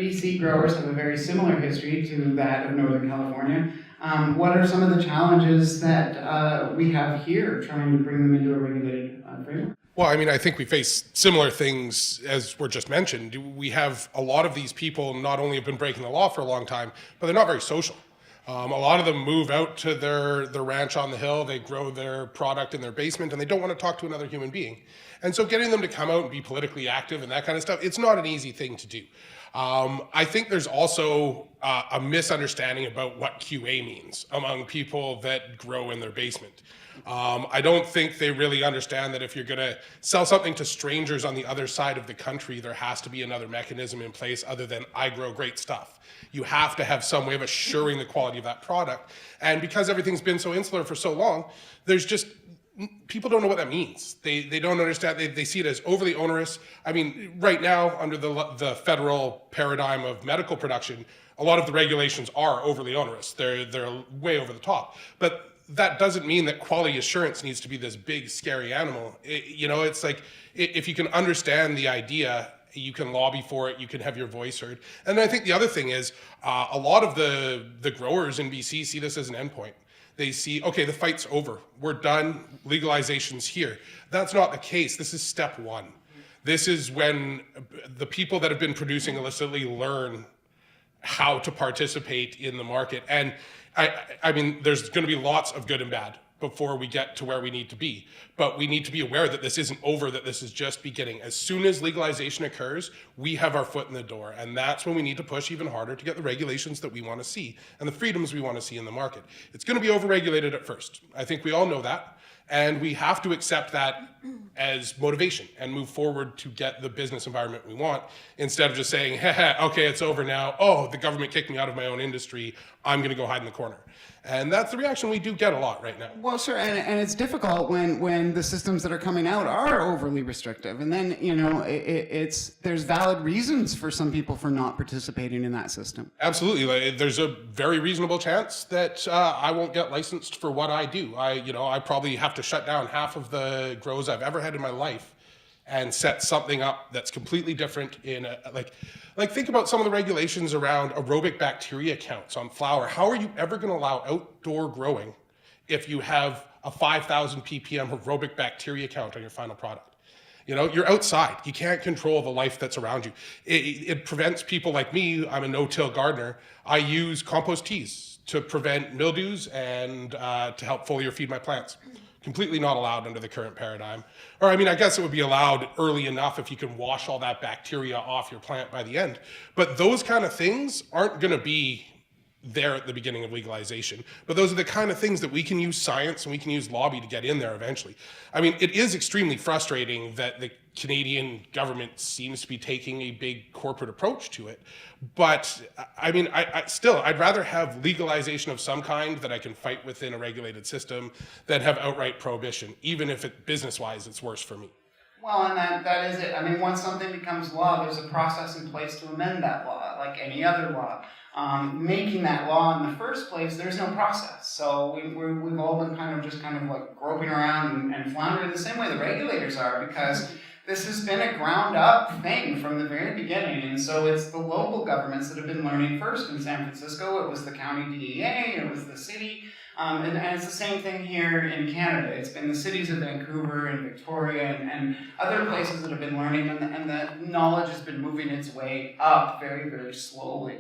BC growers have a very similar history to that of Northern California. What are some of the challenges that we have here trying to bring them into a regulated framework? Well, I mean, I think we face similar things as were just mentioned. We have a lot of these people not only have been breaking the law for a long time, but they're not very social. A lot of them move out to their ranch on the hill, they grow their product in their basement, and they don't want to talk to another human being. And so getting them to come out and be politically active and that kind of stuff, it's not an easy thing to do. I think there's also a misunderstanding about what QA means among people that grow in their basement. I don't think they really understand that if you're going to sell something to strangers on the other side of the country, there has to be another mechanism in place other than I grow great stuff. You have to have some way of assuring the quality of that product. And because everything's been so insular for so long, there's just, people don't know what that means. They don't understand, they see it as overly onerous. I mean, right now, under the federal paradigm of medical production, a lot of the regulations are overly onerous. They're way over the top. But that doesn't mean that quality assurance needs to be this big, scary animal. It's like, if you can understand the idea, you can lobby for it, you can have your voice heard. And I think the other thing is, a lot of the growers in BC see this as an endpoint. They see, okay, the fight's over, we're done, legalization's here. That's not the case. This is step one. This is when the people that have been producing illicitly learn how to participate in the market. And I mean, there's going to be lots of good and bad before we get to where we need to be. But we need to be aware that this isn't over, that this is just beginning. As soon as legalization occurs, we have our foot in the door. And that's when we need to push even harder to get the regulations that we want to see and the freedoms we want to see in the market. It's going to be overregulated at first. I think we all know that. And we have to accept that as motivation and move forward to get the business environment we want, instead of just saying, okay, it's over now. Oh, the government kicked me out of my own industry. I'm going to go hide in the corner. And that's the reaction we do get a lot right now. Well, sure, and it's difficult when the systems that are coming out are overly restrictive, and then there's valid reasons for some people for not participating in that system. Absolutely, there's a very reasonable chance that I won't get licensed for what I do. I probably have to shut down half of the grows I've ever had in my life and set something up that's completely different in like think about some of the regulations around aerobic bacteria counts on flower. How are you ever going to allow outdoor growing if you have a 5,000 ppm aerobic bacteria count on your final product? You're outside. You can't control the life that's around you. It prevents people like me. I'm a no-till gardener. I use compost teas to prevent mildews and to help foliar feed my plants. Completely not allowed under the current paradigm. Or, I mean, I guess it would be allowed early enough if you can wash all that bacteria off your plant by the end. But those kind of things aren't going to be there at the beginning of legalization. But those are the kind of things that we can use science and we can use lobby to get in there eventually. I mean, it is extremely frustrating that the Canadian government seems to be taking a big corporate approach to it. But I mean, I'd rather have legalization of some kind that I can fight within a regulated system than have outright prohibition, even if business-wise it's worse for me. Well, and that is it. I mean, once something becomes law, there's a process in place to amend that law, like any other law. Making that law in the first place, there's no process. So we've all been kind of like groping around and floundering the same way the regulators are, because this has been a ground-up thing from the very beginning. And so it's the local governments that have been learning first. In San Francisco, it was the county DEA, it was the city. And it's the same thing here in Canada. It's been the cities of Vancouver and Victoria and other places that have been learning, and the knowledge has been moving its way up very, very slowly.